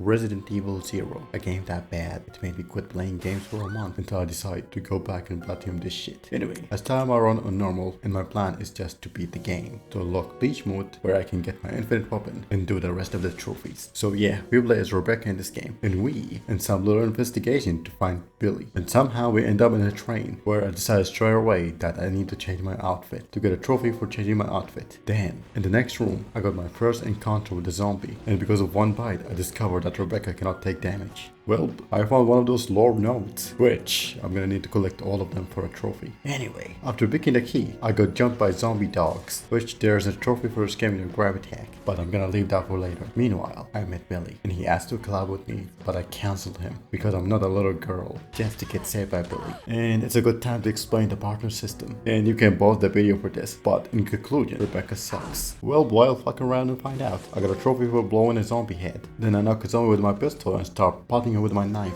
Resident Evil 0, a game that bad, it made me quit playing games for a month until I decided to go back and platinum this shit. Anyway, as time I run on normal, and my plan is just to beat the game, to unlock leech mode where I can get my infinite weapon and do the rest of the trophies. So yeah, we play as Rebecca in this game, and we, in some little investigation to find Billy. And somehow we end up in a train where I decide straight away that I need to change my outfit to get a trophy for changing my outfit. Then, in the next room, I got my first encounter with the zombie, and because of one bite, I discovered that Rebecca cannot take damage. Well, I found one of those lore notes, which I'm gonna need to collect all of them for a trophy. Anyway, after picking the key, I got jumped by zombie dogs, which there's a trophy for escaping a grab attack, but I'm gonna leave that for later. Meanwhile, I met Billy, and he asked to collab with me, but I cancelled him because I'm not a little girl, just to get saved by Billy. And it's a good time to explain the partner system, and you can pause the video for this, but in conclusion, Rebecca sucks. Well, boy, I'll fuck around and find out. I got a trophy for blowing a zombie head. Then I knock a zombie with my pistol and start potting him with my knife.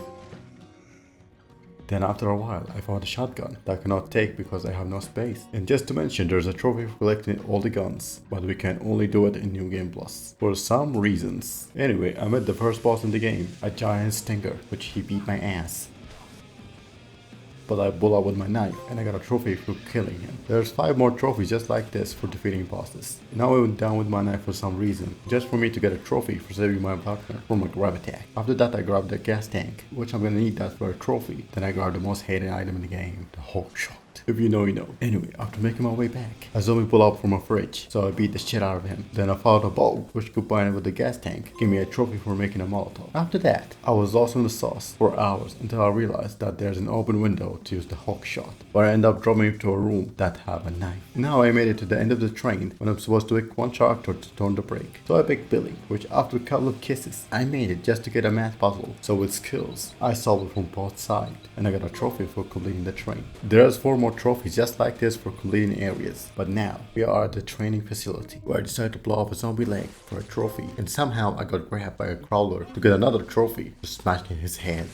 Then after a while, I found a shotgun that I cannot take because I have no space. And just to mention, there's a trophy for collecting all the guns, but we can only do it in New Game Plus, for some reasons. Anyway, I met the first boss in the game, a giant stinger, which he beat my ass. But I pull out with my knife, and I got a trophy for killing him. There's 5 more trophies just like this for defeating bosses. Now I went down with my knife for some reason, just for me to get a trophy for saving my partner from a grab attack. After that I grabbed the gas tank, which I'm gonna need that for a trophy. Then I grabbed the most hated item in the game, the Hulk shot. If you know, you know. Anyway, after making my way back, a zombie pulled up from a fridge, so I beat the shit out of him. Then I found a bow, which combined with the gas tank, gave me a trophy for making a Molotov. After that, I was lost in the sauce for hours until I realized that there's an open window to use the Hulk shot, but I ended up dropping into a room that had a knife. Now I made it to the end of the train when I'm supposed to pick one character to turn the brake. So I picked Billy, which after a couple of kisses, I made it just to get a math puzzle. So with skills, I solved it from both sides, and I got a trophy for completing the train. There's 4 more trophies just like this for completing areas, but now we are at the training facility where I decided to blow up a zombie leg for a trophy, and somehow I got grabbed by a crawler to get another trophy for smashing his head.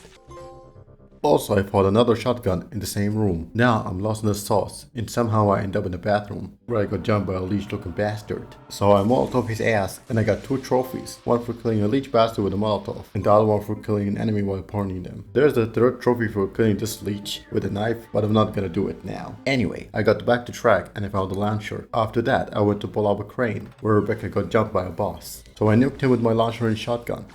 Also, I found another shotgun in the same room. Now I'm lost in the sauce, and somehow I end up in the bathroom where I got jumped by a leech looking bastard. So I molotov his ass, and I got 2 trophies, one for killing a leech bastard with a molotov, and the other one for killing an enemy while burning them. There's the 3rd trophy for killing this leech with a knife, but I'm not gonna do it now. Anyway, I got back to track and I found the launcher. After that, I went to pull up a crane where Rebecca got jumped by a boss. So I nuked him with my launcher and shotgun,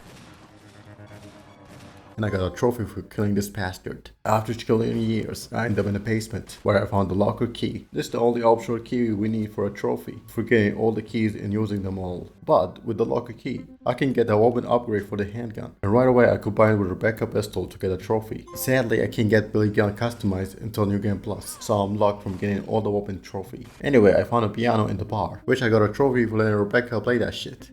and I got a trophy for killing this bastard. After killing years, I ended up in a basement where I found the locker key. This is the only optional key we need for a trophy, for getting all the keys and using them all. But with the locker key, I can get a weapon upgrade for the handgun. And right away I combined with Rebecca pistol to get a trophy. Sadly, I can't get Billy gun customized until New Game Plus, so I'm locked from getting all the weapon trophy. Anyway, I found a piano in the bar, which I got a trophy for letting Rebecca play that shit.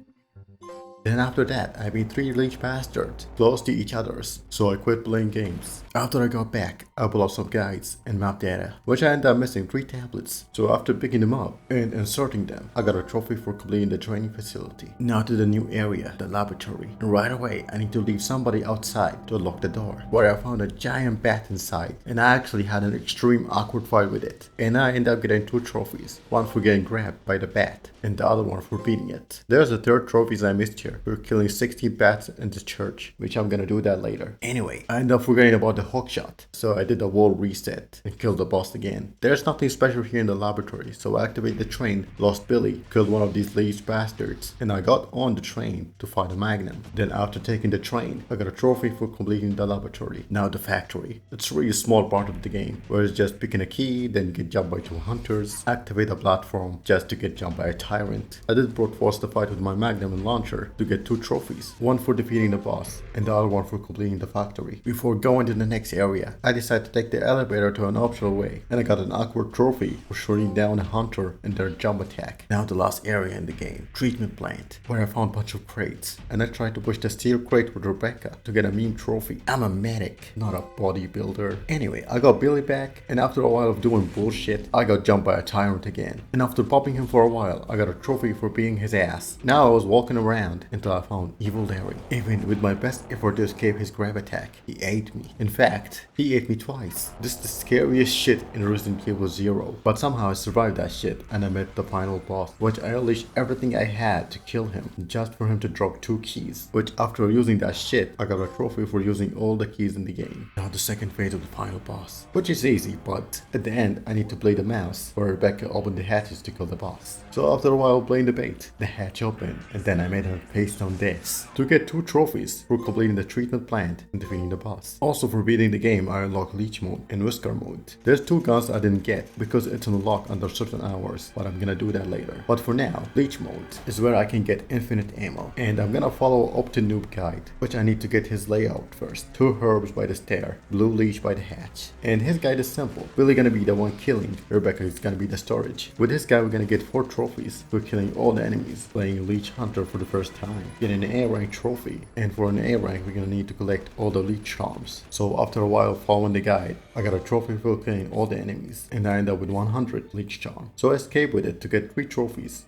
Then after that, I beat 3 leech bastards, close to each other's, so I quit playing games. After I got back, I pulled up some guides and map data, which I ended up missing 3 tablets. So after picking them up and inserting them, I got a trophy for completing the training facility. Now to the new area, the laboratory. And right away, I need to leave somebody outside to unlock the door, where I found a giant bat inside, and I actually had an extreme awkward fight with it. And I ended up getting 2 trophies, one for getting grabbed by the bat, and the other one for beating it. There's the 3rd trophies I missed here. We're killing 16 bats in the church, which I'm gonna do that later. Anyway, I ended up forgetting about the hook shot, so I did a wall reset and killed the boss again. There's nothing special here in the laboratory, so I activated the train, lost Billy, killed one of these leech bastards, and I got on the train to find a magnum. Then after taking the train, I got a trophy for completing the laboratory. Now the factory. It's a really small part of the game, where it's just picking a key, then get jumped by 2 hunters, activate a platform just to get jumped by a tyrant. I did brute force the fight with my magnum and launcher to get 2 trophies, one for defeating the boss and the other one for completing the factory. Before going to the next area, I decided to take the elevator to an optional way, and I got an awkward trophy for shooting down a hunter in their jump attack. Now the last area in the game, treatment plant, where I found a bunch of crates, and I tried to push the steel crate with Rebecca to get a meme trophy. I'm a medic, not a bodybuilder. Anyway, I got Billy back, and after a while of doing bullshit, I got jumped by a tyrant again. And after popping him for a while, I got a trophy for beating his ass. Now I was walking around until I found Evil Larry. Even with my best effort to escape his grab attack, he ate me. In fact, he ate me twice. This is the scariest shit in Resident Evil 0. But somehow I survived that shit and I met the final boss, which I unleashed everything I had to kill him, just for him to drop 2 keys, which after using that shit, I got a trophy for using all the keys in the game. Now the second phase of the final boss, which is easy, but at the end I need to play the mouse where Rebecca opened the hatches to kill the boss. So after a while playing the bait, the hatch opened and then I made her paste on this to get 2 trophies for completing the treatment plant and defeating the boss. Also for beating the game, I unlocked leech mode and wesker mode. There's 2 guns I didn't get because it's unlocked under certain hours, but I'm gonna do that later. But for now, leech mode is where I can get infinite ammo, and I'm gonna follow Optinnoob guide, which I need to get his layout first. 2 herbs by the stair, blue leech by the hatch, and his guide is simple. Billy gonna be the one killing, Rebecca is gonna be the storage. With this guy we're gonna get 4 trophies for killing all the enemies, playing leech hunter for the first time, getting an A rank trophy, and for an A rank we're gonna need to collect all the leech charms. So after a while following the guide, I got a trophy for killing all the enemies, and I end up with 100 leech charm. So I escape with it to get 3 trophies.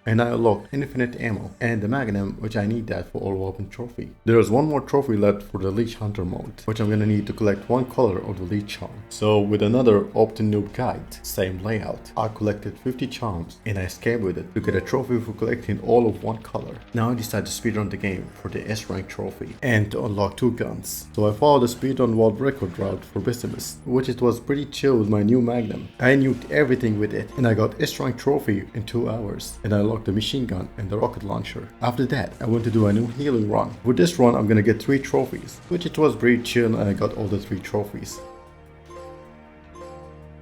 And I unlocked infinite ammo and the magnum, which I need that for all weapon trophy. There is 1 more trophy left for the leech hunter mode, which I'm gonna need to collect 1 color of the leech charm. So with another Optinnoob guide, same layout, I collected 50 charms and I escaped with it to get a trophy for collecting all of 1 color. Now I decided to speedrun the game for the S rank trophy and to unlock 2 guns. So I followed the speedrun world record route for Bissimus, which it was pretty chill with my new magnum. I nuked everything with it and I got S rank trophy in 2 hours, and I the machine gun and the rocket launcher. After that, I went to do a new healing run. With this run, I'm gonna get 3 trophies, which it was pretty chill and I got all the 3 trophies.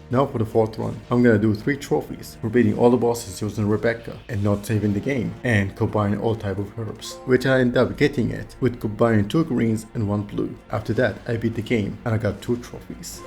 Now for the 4th run, I'm gonna do 3 trophies for beating all the bosses using Rebecca and not saving the game, and combining all type of herbs, which I ended up getting it with combining 2 greens and 1 blue. After that, I beat the game and I got 2 trophies.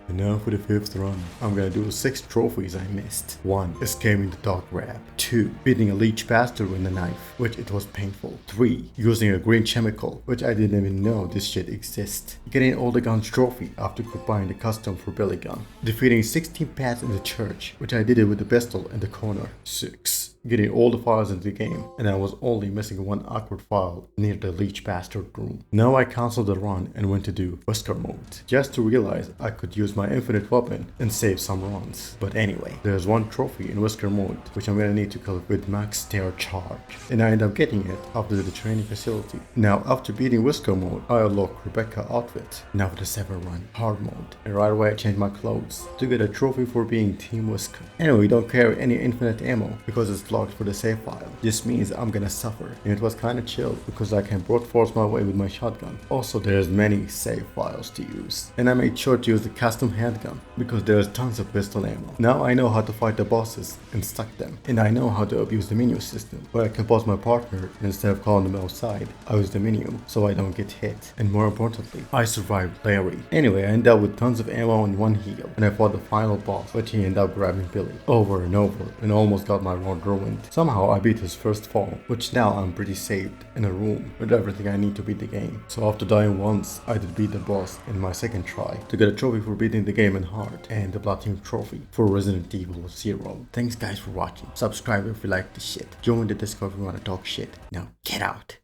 And now for the 5th run, I'm gonna do 6 trophies I missed. 1. Escaping the dog grab. 2. Beating a leech pastor with a knife, which it was painful. 3. Using a green chemical, which I didn't even know this shit exists. Getting all the guns trophy after combining the custom for Billy gun. Defeating 16 pads in the church, which I did it with the pistol in the corner. 6. Getting all the files in the game, and I was only missing 1 awkward file near the leech bastard room. Now I canceled the run and went to do wesker mode, just to realize I could use my infinite weapon and save some runs. But anyway, there's 1 trophy in wesker mode, which I'm gonna need to kill with max stair charge, and I end up getting it after the training facility. Now after beating wesker mode, I unlock Rebecca outfit. Now for the 7th run, hard mode, and right away I changed my clothes to get a trophy for being team wesker. Anyway, we don't carry any infinite ammo because it's locked for the save file. This means I'm gonna suffer, and it was kinda chill because I can brute force my way with my shotgun. Also, there's many save files to use, and I made sure to use the custom handgun because there's tons of pistol ammo. Now I know how to fight the bosses and stuck them, and I know how to abuse the menu system where I can pause my partner, and instead of calling them outside, I use the menu so I don't get hit, and more importantly, I survived Larry. Anyway, I ended up with tons of ammo and 1 heal, and I fought the final boss, but he ended up grabbing Billy over and over and almost got my run ruined. Somehow I beat his first fall, which now I'm pretty saved in a room with everything I need to beat the game. So after dying once, I did beat the boss in my 2nd try to get a trophy for beating the game in hard and the platinum trophy for Resident Evil 0. Thanks guys for watching. Subscribe if you like this shit. Join the Discord if you wanna talk shit. Now get out.